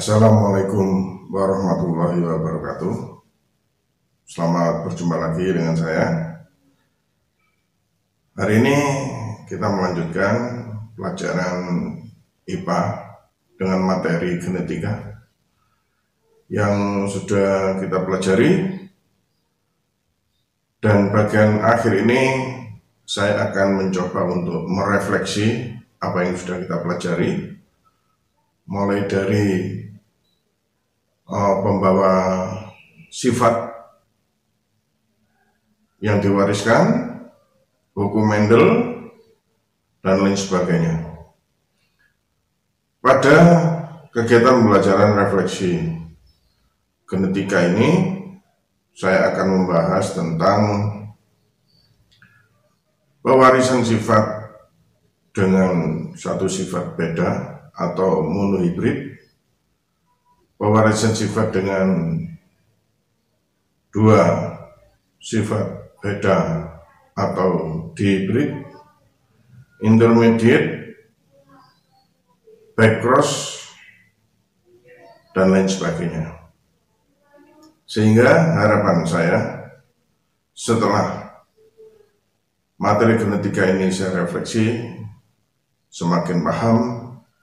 Assalamualaikum warahmatullahi wabarakatuh. Selamat berjumpa lagi dengan saya. Hari ini kita melanjutkan pelajaran IPA dengan materi genetika yang sudah kita pelajari. Dan bagian akhir ini saya akan mencoba untuk merefleksi apa yang sudah kita pelajari, mulai dari pembawa sifat yang diwariskan, hukum Mendel, dan lain sebagainya. Pada kegiatan pembelajaran refleksi genetika ini, saya akan membahas tentang pewarisan sifat dengan satu sifat beda atau monohibrid, pewarisan sifat dengan dua sifat beda atau dihibrid, intermediate, backcross, dan lain sebagainya. Sehingga harapan saya setelah materi genetika ini saya refleksi, semakin paham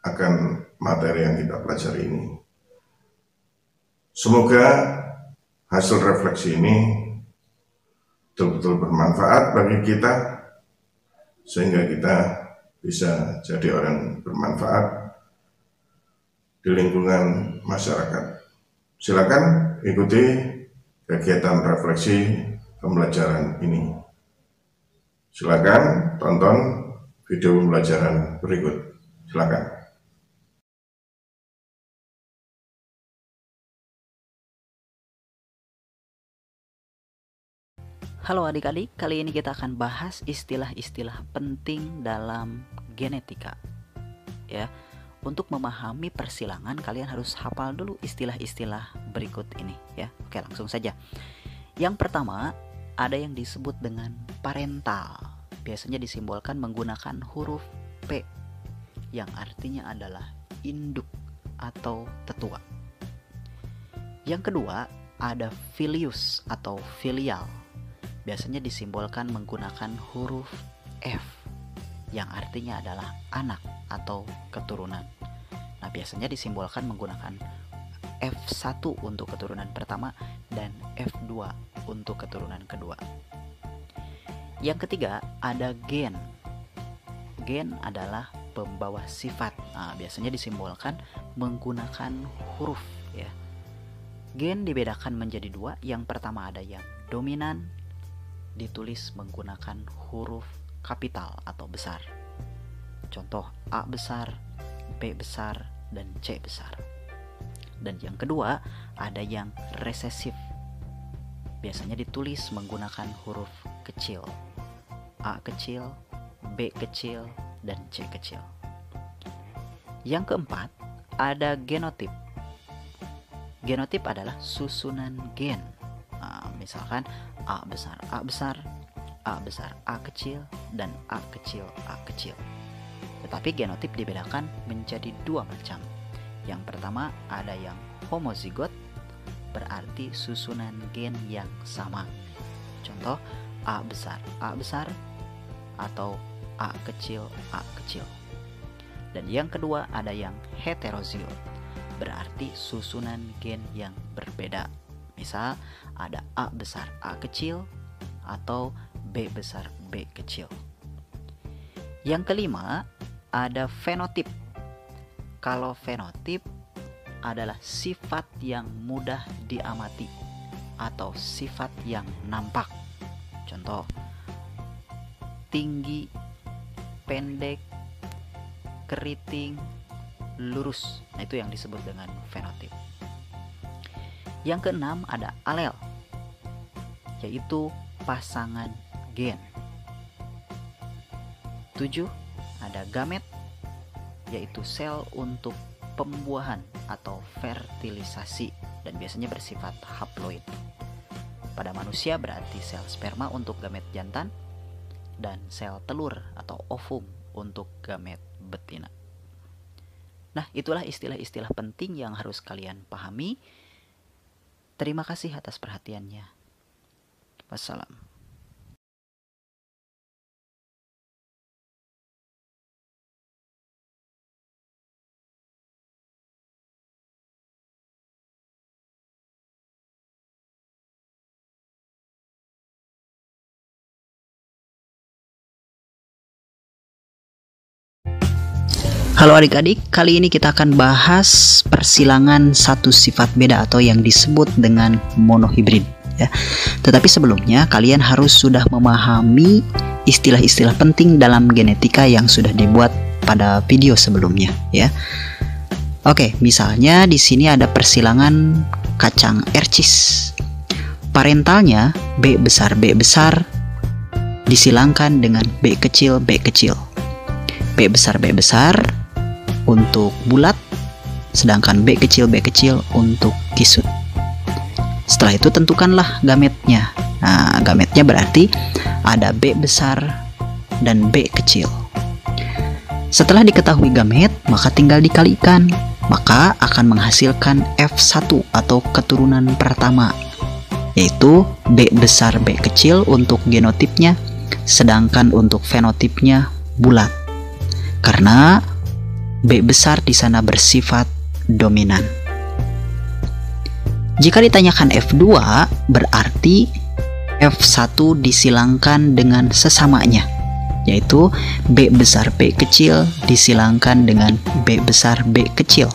akan materi yang kita pelajari ini. Semoga hasil refleksi ini betul-betul bermanfaat bagi kita, sehingga kita bisa jadi orang bermanfaat di lingkungan masyarakat. Silakan ikuti kegiatan refleksi pembelajaran ini. Silakan tonton video pembelajaran berikut. Silakan. Halo adik-adik, kali ini kita akan bahas istilah-istilah penting dalam genetika. Ya, untuk memahami persilangan kalian harus hafal dulu istilah-istilah berikut ini ya. Oke, langsung saja. Yang pertama, ada yang disebut dengan parental. Biasanya disimbolkan menggunakan huruf P yang artinya adalah induk atau tetua. Yang kedua, ada filius atau filial. Biasanya disimbolkan menggunakan huruf F yang artinya adalah anak atau keturunan. Nah, biasanya disimbolkan menggunakan F1 untuk keturunan pertama dan F2 untuk keturunan kedua. Yang ketiga, ada gen. Gen adalah pembawa sifat. Nah, biasanya disimbolkan menggunakan huruf ya. Gen dibedakan menjadi dua. Yang pertama ada yang dominan, ditulis menggunakan huruf kapital atau besar. Contoh A besar, B besar, dan C besar. Dan yang kedua ada yang resesif. Biasanya ditulis menggunakan huruf kecil. A kecil, B kecil, dan C kecil. Yang keempat ada genotip. Genotip adalah susunan gen. Nah, misalkan A besar, A besar, A besar, A kecil, dan A kecil, A kecil. Tetapi genotip dibedakan menjadi dua macam. Yang pertama ada yang homozigot, berarti susunan gen yang sama. Contoh A besar, atau A kecil, A kecil. Dan yang kedua ada yang heterozigot, berarti susunan gen yang berbeda. Misal ada A besar A kecil atau B besar B kecil. Yang kelima ada fenotip. Kalau fenotip adalah sifat yang mudah diamati atau sifat yang nampak. Contoh tinggi, pendek, keriting, lurus. Nah, itu yang disebut dengan fenotip. Yang keenam ada alel, yaitu pasangan gen. 7 ada gamet, yaitu sel untuk pembuahan atau fertilisasi dan biasanya bersifat haploid. Pada manusia berarti sel sperma untuk gamet jantan dan sel telur atau ovum untuk gamet betina. Nah, itulah istilah-istilah penting yang harus kalian pahami. Terima kasih atas perhatiannya. Wassalam. Halo adik-adik, kali ini kita akan bahas persilangan satu sifat beda atau yang disebut dengan monohibrid ya. Tetapi sebelumnya kalian harus sudah memahami istilah-istilah penting dalam genetika yang sudah dibuat pada video sebelumnya ya. Oke, misalnya di sini ada persilangan kacang ercis. Parentalnya B besar disilangkan dengan B kecil. B besar untuk bulat, sedangkan B kecil untuk kisut. Setelah itu tentukanlah gametnya. Nah, gametnya berarti ada B besar dan B kecil. Setelah diketahui gamet, maka tinggal dikalikan, maka akan menghasilkan F1 atau keturunan pertama, yaitu B besar B kecil untuk genotipnya, sedangkan untuk fenotipnya bulat. Karena B besar di sana bersifat dominan. Jika ditanyakan F2, berarti F1 disilangkan dengan sesamanya, yaitu B besar B kecil disilangkan dengan B besar B kecil.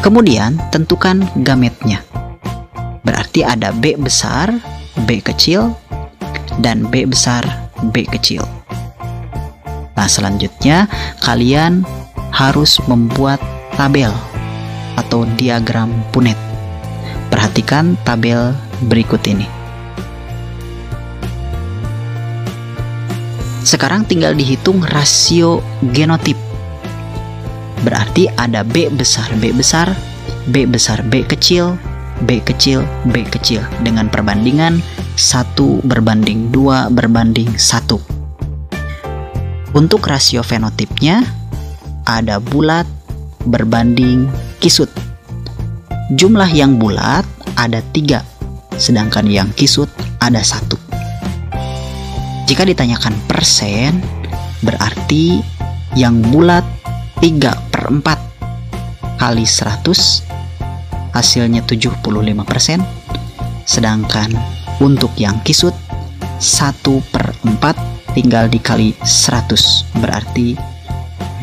Kemudian tentukan gametnya. Berarti ada B besar B kecil dan B besar B kecil. Nah, selanjutnya kalian harus membuat tabel atau diagram Punnett. Perhatikan tabel berikut ini. Sekarang tinggal dihitung rasio genotip. Berarti ada B besar B kecil dengan perbandingan 1:2:1. Untuk rasio fenotipnya ada bulat berbanding kisut. Jumlah yang bulat ada 3, sedangkan yang kisut ada 1. Jika ditanyakan persen, berarti yang bulat 3/4 kali 100 hasilnya 75%, sedangkan untuk yang kisut 1/4 tinggal dikali 100 berarti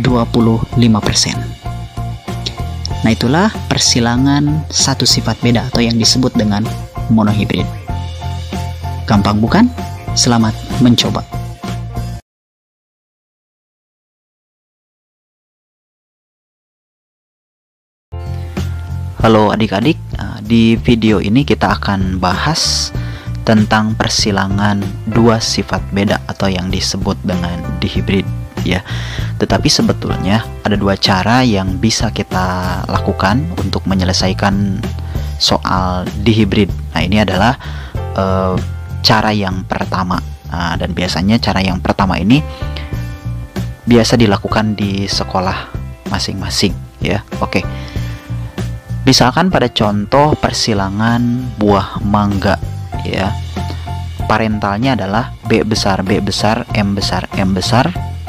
25%. Nah, itulah persilangan satu sifat beda atau yang disebut dengan monohibrid. Gampang bukan? Selamat mencoba. Halo adik-adik, di video ini kita akan bahas tentang persilangan dua sifat beda atau yang disebut dengan dihibrid ya. Tetapi sebetulnya ada dua cara yang bisa kita lakukan untuk menyelesaikan soal dihibrid. Nah, ini adalah cara yang pertama. Dan biasanya cara yang pertama ini biasa dilakukan di sekolah masing-masing ya. Oke. Misalkan pada contoh persilangan buah mangga ya, parentalnya adalah B besar M besar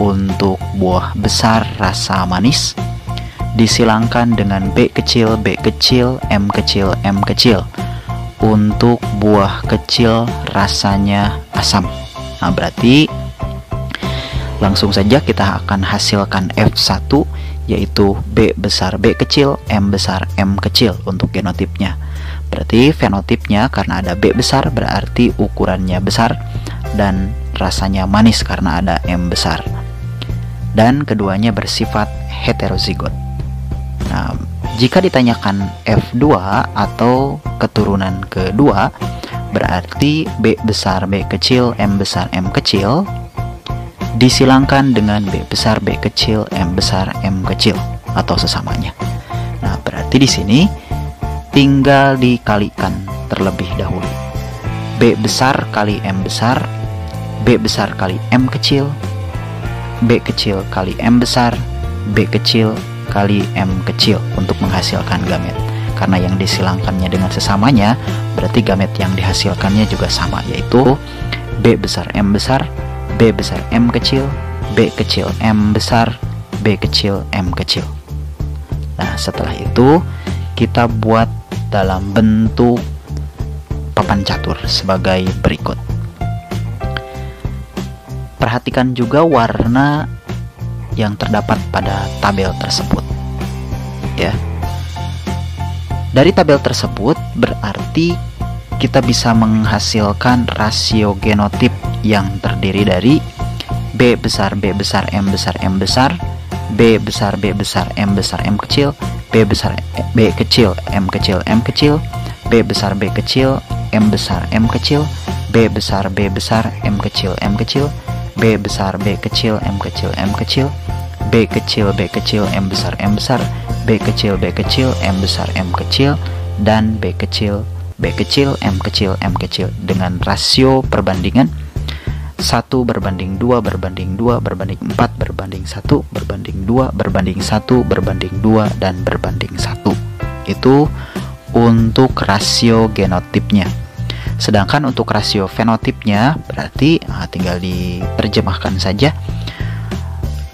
untuk buah besar rasa manis, disilangkan dengan B kecil M kecil untuk buah kecil rasanya asam. Nah, berarti langsung saja kita akan hasilkan F1, yaitu B besar B kecil M besar M kecil untuk genotipnya. Berarti fenotipnya karena ada B besar berarti ukurannya besar dan rasanya manis karena ada M besar. Dan keduanya bersifat heterozigot. Nah, jika ditanyakan F2 atau keturunan kedua, berarti B besar B kecil M besar M kecil disilangkan dengan B besar B kecil M besar M kecil atau sesamanya. Nah, berarti di sini tinggal dikalikan terlebih dahulu. B besar kali M besar, B besar kali M kecil, B kecil kali M besar, B kecil kali M kecil untuk menghasilkan gamet. Karena yang disilangkannya dengan sesamanya, berarti gamet yang dihasilkannya juga sama, yaitu B besar M besar, B besar M kecil, B kecil M besar, B kecil M kecil. Nah, setelah itu kita buat dalam bentuk papan catur sebagai berikut. Perhatikan juga warna yang terdapat pada tabel tersebut, ya. Dari tabel tersebut berarti kita bisa menghasilkan rasio genotip yang terdiri dari B besar M besar M besar, B besar M besar M kecil, B besar B kecil M kecil M kecil, B besar B kecil M besar M kecil, B besar M kecil M kecil, B besar B kecil M kecil M kecil, B kecil M besar M besar, B kecil M besar M kecil, dan B kecil M kecil M kecil dengan rasio perbandingan 1 berbanding 2 berbanding 2 berbanding 4 berbanding 1 berbanding 2 berbanding 1 berbanding 2 dan berbanding 1. Itu untuk rasio genotipnya. Sedangkan untuk rasio fenotipnya berarti tinggal diterjemahkan saja.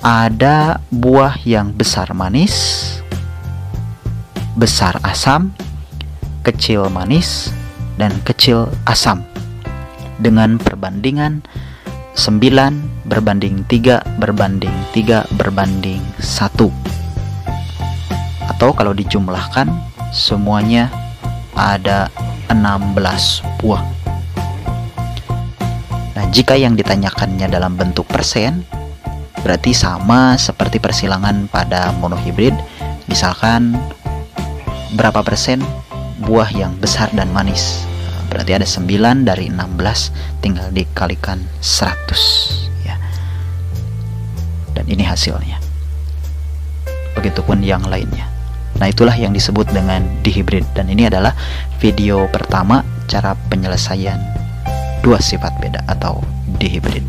Ada buah yang besar manis, besar asam, kecil manis, dan kecil asam dengan perbandingan 9 berbanding 3 berbanding 3 berbanding 1. Atau kalau dijumlahkan semuanya ada 16 buah. Nah, jika yang ditanyakannya dalam bentuk persen, berarti sama seperti persilangan pada monohibrid. Misalkan berapa persen buah yang besar dan manis, berarti ada 9 dari 16, tinggal dikalikan 100 ya. Dan ini hasilnya. Begitupun yang lainnya. Nah, itulah yang disebut dengan dihibrid. Dan ini adalah video pertama cara penyelesaian dua sifat beda atau dihibrid.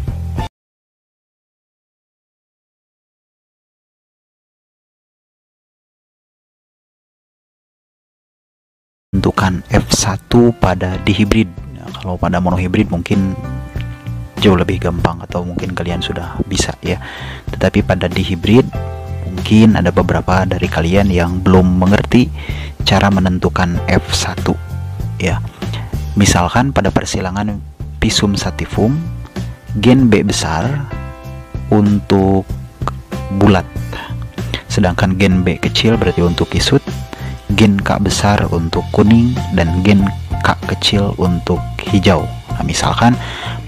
Tentukan F1 pada dihibrid. Nah, kalau pada monohibrid mungkin jauh lebih gampang atau mungkin kalian sudah bisa ya. Tetapi pada dihibrid mungkin ada beberapa dari kalian yang belum mengerti cara menentukan F1 ya. Misalkan pada persilangan Pisum sativum, gen B besar untuk bulat, sedangkan gen B kecil berarti untuk kisut, gen K besar untuk kuning, dan gen K kecil untuk hijau. Nah, misalkan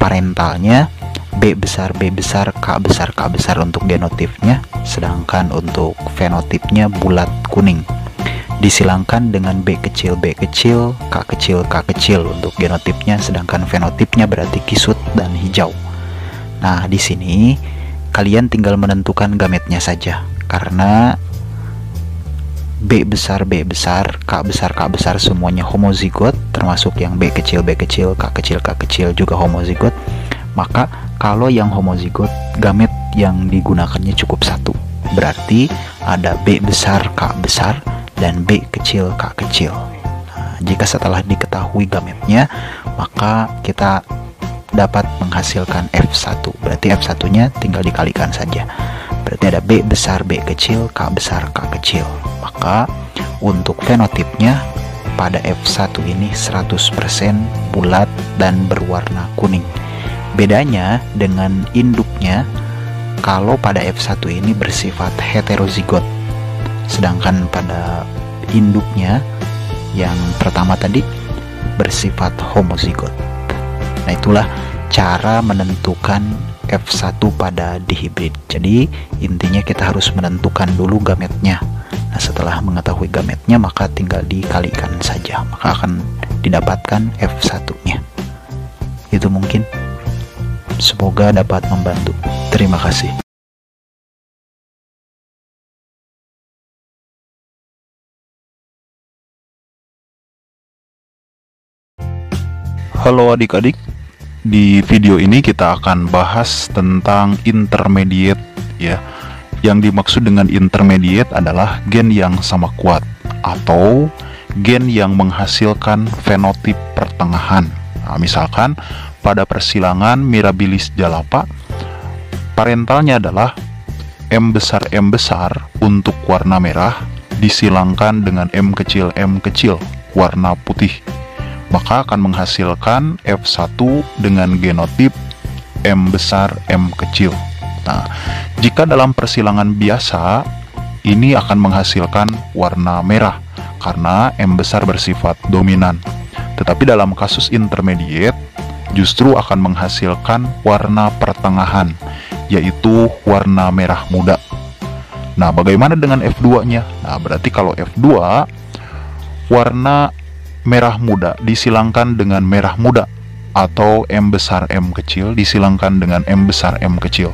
parentalnya B besar K besar untuk genotipnya, sedangkan untuk fenotipnya bulat kuning. Disilangkan dengan B kecil K kecil untuk genotipnya, sedangkan fenotipnya berarti kisut dan hijau. Nah, di sini kalian tinggal menentukan gametnya saja, karena B besar K besar semuanya homozigot, termasuk yang B kecil K kecil juga homozigot. Maka kalau yang homozigot, gamet yang digunakannya cukup satu, berarti ada B besar K besar dan B kecil K kecil. Nah, jika setelah diketahui gametnya, maka kita dapat menghasilkan F1. Berarti F1 nya tinggal dikalikan saja, berarti ada B besar B kecil K besar K kecil. Maka untuk fenotipnya pada F1 ini 100% bulat dan berwarna kuning. Bedanya dengan induknya, kalau pada F1 ini bersifat heterozigot, sedangkan pada induknya yang pertama tadi bersifat homozigot. Nah, itulah cara menentukan F1 pada dihibrid. Jadi intinya kita harus menentukan dulu gametnya. Nah, setelah mengetahui gametnya, maka tinggal dikalikan saja, maka akan didapatkan F1-nya. Itu mungkin. Semoga dapat membantu. Terima kasih. Halo adik-adik, di video ini kita akan bahas tentang intermediate ya. Yang dimaksud dengan intermediate adalah gen yang sama kuat atau gen yang menghasilkan fenotip pertengahan. Nah, misalkan pada persilangan Mirabilis jalapa, parentalnya adalah M besar untuk warna merah disilangkan dengan M kecil warna putih, maka akan menghasilkan F1 dengan genotip M besar M kecil. Nah, jika dalam persilangan biasa, ini akan menghasilkan warna merah karena M besar bersifat dominan. Tetapi dalam kasus intermediate, justru akan menghasilkan warna pertengahan, yaitu warna merah muda. Nah, bagaimana dengan F2-nya? Nah, berarti kalau F2, warna merah muda disilangkan dengan merah muda, atau M besar M kecil disilangkan dengan M besar M kecil.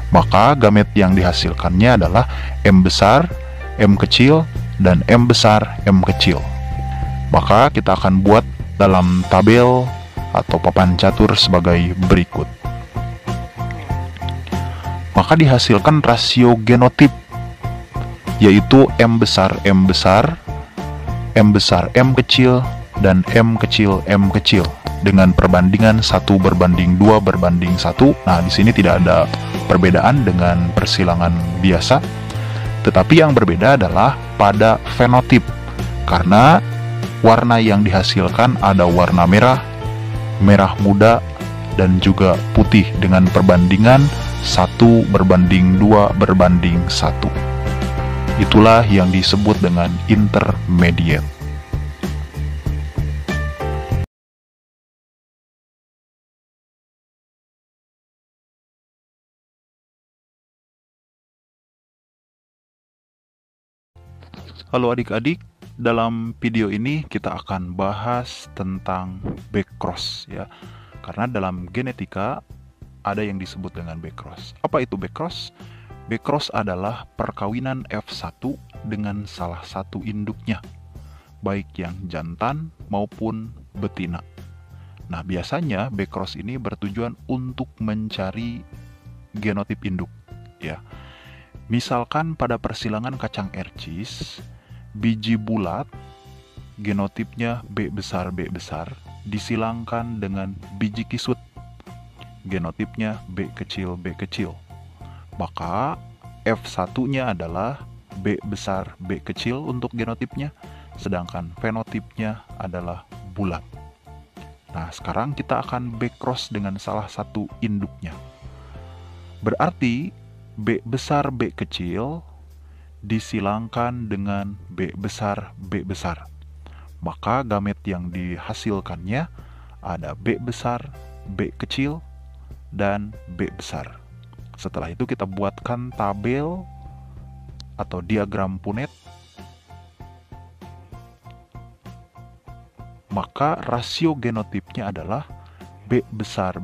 Maka gamet yang dihasilkannya adalah M besar M kecil dan M besar M kecil. Maka kita akan buat dalam tabel atau papan catur sebagai berikut. Maka dihasilkan rasio genotip, yaitu M besar M besar, M besar M kecil, dan M kecil M kecil dengan perbandingan 1:2:1. Nah, di sini tidak ada perbedaan dengan persilangan biasa. Tetapi yang berbeda adalah pada fenotip, karena warna yang dihasilkan ada warna merah, merah muda, dan juga putih dengan perbandingan 1:2:1. Itulah yang disebut dengan intermediate. Halo adik-adik, dalam video ini kita akan bahas tentang backcross ya. Karena dalam genetika ada yang disebut dengan backcross. Apa itu backcross? Backcross adalah perkawinan F1 dengan salah satu induknya, baik yang jantan maupun betina. Nah, biasanya backcross ini bertujuan untuk mencari genotip induk ya. Misalkan pada persilangan kacang ercis, biji bulat, genotipnya B besar disilangkan dengan biji kisut, genotipnya B kecil. Maka F1-nya adalah B besar B kecil untuk genotipnya, sedangkan fenotipnya adalah bulat. Nah, sekarang kita akan backcross dengan salah satu induknya. Berarti B besar B kecil disilangkan dengan B besar. Maka gamet yang dihasilkannya ada B besar, B kecil, dan B besar. Setelah itu kita buatkan tabel atau diagram Punnett. Maka rasio genotipnya adalah B besar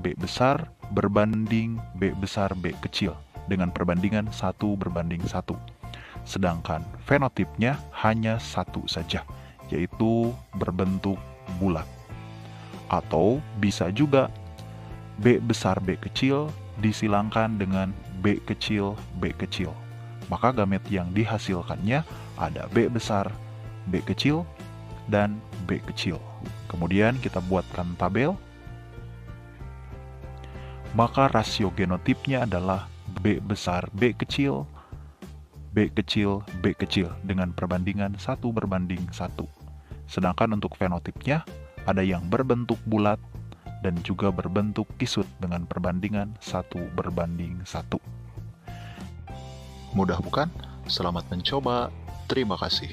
berbanding B besar B kecil dengan perbandingan 1:1. Sedangkan fenotipnya hanya satu saja, yaitu berbentuk bulat. Atau bisa juga B besar B kecil disilangkan dengan B kecil. Maka gamet yang dihasilkannya ada B besar B kecil dan B kecil. Kemudian kita buatkan tabel. Maka rasio genotipnya adalah B besar B kecil dengan perbandingan 1:1. Sedangkan untuk fenotipnya ada yang berbentuk bulat dan juga berbentuk kisut dengan perbandingan 1:1. Mudah bukan? Selamat mencoba. Terima kasih.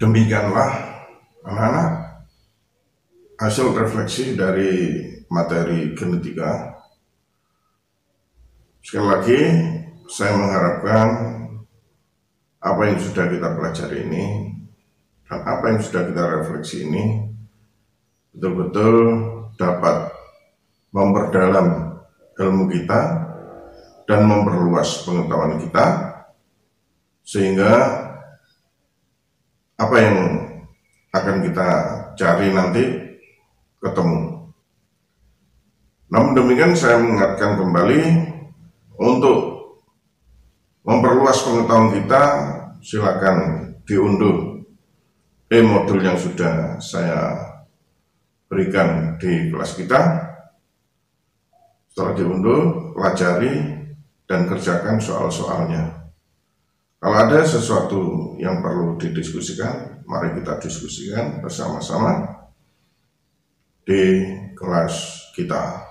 Demikianlah anak-anak hasil refleksi dari materi genetika. Sekali lagi, saya mengharapkan apa yang sudah kita pelajari ini dan apa yang sudah kita refleksi ini betul-betul dapat memperdalam ilmu kita dan memperluas pengetahuan kita, sehingga apa yang akan kita cari nanti ketemu. Namun demikian, saya mengingatkan kembali untuk memperluas pengetahuan kita, silakan diunduh modul yang sudah saya berikan di kelas kita. Setelah diunduh, pelajari dan kerjakan soal-soalnya. Kalau ada sesuatu yang perlu didiskusikan, mari kita diskusikan bersama-sama di kelas kita.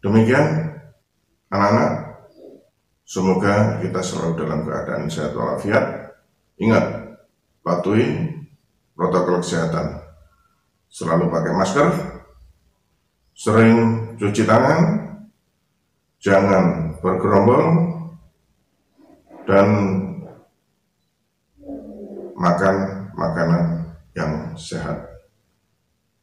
Demikian anak-anak, semoga kita selalu dalam keadaan sehat walafiat. Ingat, patuhi protokol kesehatan. Selalu pakai masker, sering cuci tangan, jangan bergerombol, dan makan makanan yang sehat.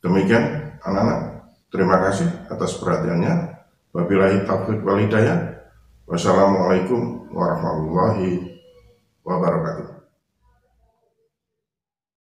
Demikian anak-anak, terima kasih atas perhatiannya. Wabillahi taufiq wal hidayah. Wassalamualaikum warahmatullahi wabarakatuh.